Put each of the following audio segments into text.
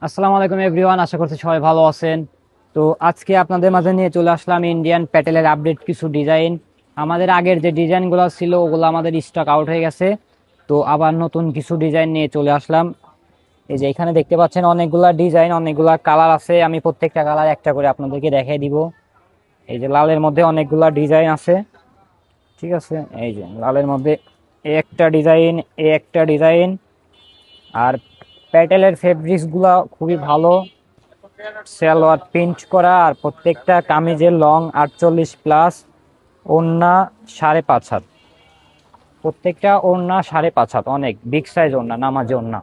আসসালামু আলাইকুম এভরিওয়ান, আশা করছি সবাই ভালো আছেন। তো আজকে আপনাদের মাঝে নিয়ে চলে আসলাম ইন্ডিয়ান প্যাটেলের আপডেট কিছু ডিজাইন। আমাদের আগের যে ডিজাইনগুলো ছিল ওগুলো আমাদের স্টক আউট হয়ে গেছে। তো আবার নতুন কিছু ডিজাইন নিয়ে চলে আসলাম। এই যে এখানে দেখতে পাচ্ছেন অনেকগুলা ডিজাইন, অনেকগুলা কালার আছে। আমি প্রত্যেকটা কালার একটা করে আপনাদেরকে দেখিয়ে দিব। এই যে লালের মধ্যে অনেকগুলা ডিজাইন আছে, ঠিক আছে। এই যে লালের মধ্যে এই একটা ডিজাইন, এই একটা ডিজাইন। আর প্যাটেলের ফেব্রিক্স গুলা খুবই ভালো, সালোয়ার প্রিন্ট করা, আর প্রত্যেকটা কামিজের লং 48+, ওড়না 5.5 হাত। প্রত্যেকটা ওড়না 5.5 হাত, অনেক বিগ সাইজ ওড়না, নামাজি ওড়না।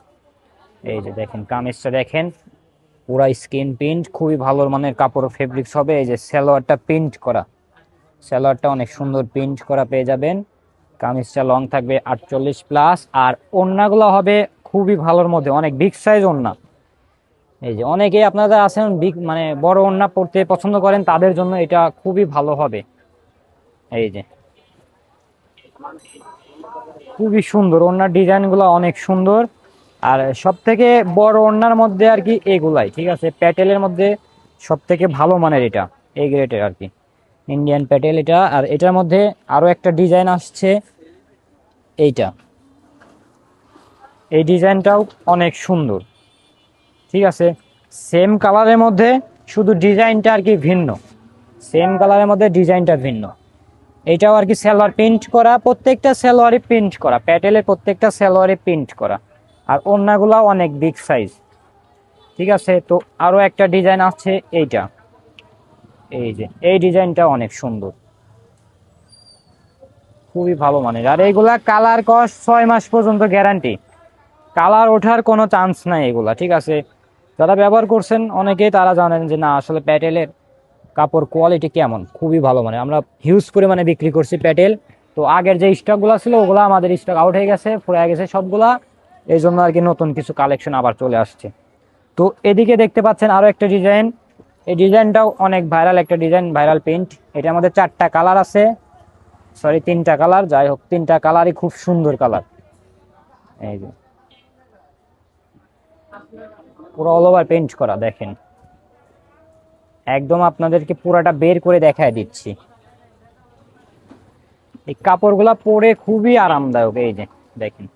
এই যে দেখেন কামিজটা দেখেন, পুরা স্কিন প্রিন্ট, খুবই ভালো মানের কাপড় ফেব্রিক্স হবে। এই যে সালোয়ারটা প্রিন্ট করা, সালোয়ারটা অনেক সুন্দর প্রিন্ট করা পেয়ে যাবেন। কামিজটা লং থাকবে 48+, আর ওড়নাগুলো হবে খুবই ভালোর মধ্যে, অনেক বিগ সাইজ ওড়না। এই যে অনেকেই আপনারা আছেন বিগ মানে বড় ওড়না পড়তে পছন্দ করেন, তাদের জন্য এটা খুবই ভালো হবে। এই যে খুবই সুন্দর ওড়নার ডিজাইন গুলো, অনেক সুন্দর। আর সব থেকে বড় ওড়নার মধ্যে আর কি এগুলাই, ঠিক আছে। প্যাটেলের মধ্যে সব থেকে ভালো মানের এটা, এই গ্রেটের আর কি, ইন্ডিয়ান প্যাটেল এটা। আর এটার মধ্যে আরো একটা ডিজাইন আসছে, এইটা, এই ডিজাইনটাও অনেক সুন্দর, ঠিক আছে। সেম কালারের মধ্যে, শুধু ডিজাইনটা আর কি ভিন্ন। সেম কালারের মধ্যে ডিজাইনটা ভিন্ন। এটাও আর কি সালোয়ার প্রিন্ট করা, প্রত্যেকটা সালোয়ারে প্রিন্ট করা, প্যাটেলের প্রত্যেকটা সালোয়ারে প্রিন্ট করা। আর ওড়নাগুলো অনেক বিগ সাইজ, ঠিক আছে। তো আরো একটা ডিজাইন আছে, এইটা, এই যে এই ডিজাইনটা অনেক সুন্দর, খুবই ভালো মানের। আর এইগুলা কালার কস্ট 6 মাস পর্যন্ত গ্যারান্টি, কালার ওঠার কোনো চান্স নাই এগুলা, ঠিক আছে। যারা ব্যবহার করছেন অনেকেই তারা জানেন যে না আসলে প্যাটেলের কাপড় কোয়ালিটি কেমন, খুবই ভালো। মানে আমরা হিউজ পরিমাণে বিক্রি করছি প্যাটেল। তো আগের যে স্টক গুলা ছিল ওগুলা আমাদের স্টক আউট হয়ে গেছে, ফুরিয়ে গেছে সবগুলা। এই জন্য আর কি নতুন কিছু কালেকশন আবার চলে আসছে। তো এদিকে দেখতে পাচ্ছেন আরো একটা ডিজাইন। এই ডিজাইনটাও অনেক ভাইরাল একটা ডিজাইন, ভাইরাল প্রিন্ট। এটার মধ্যে 4টা কালার আছে, সরি 3টা কালার, যাই হোক 3টা কালারই খুব সুন্দর কালার। এই যে পুরো অল ওভার পেইন্ট করা, দেখেন একদম আপনাদেরকে পুরাটা বের করে দেখায় দিচ্ছি। এই কাপড়গুলা পরে খুবই আরামদায়ক। এই যে দেখেন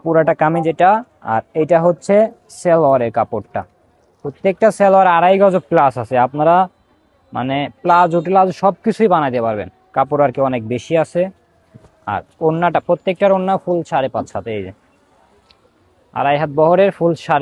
পুরাটা কামিজ এটা, আর এটা হচ্ছে সালোয়ারের কাপড়টা। প্রত্যেকটা সালোয়ার 2.5 গজ প্লাস আছে, আপনারা মানে প্লাজো টিলাজো সবকিছুই বানাইতে পারবেন। কাপড় আর কি অনেক বেশি আছে। আর ওড়নাটা, প্রত্যেকটার ওড়না ফুল 5.5 হাত, এই যে 2.5 হাত বহরের ফুল 5.5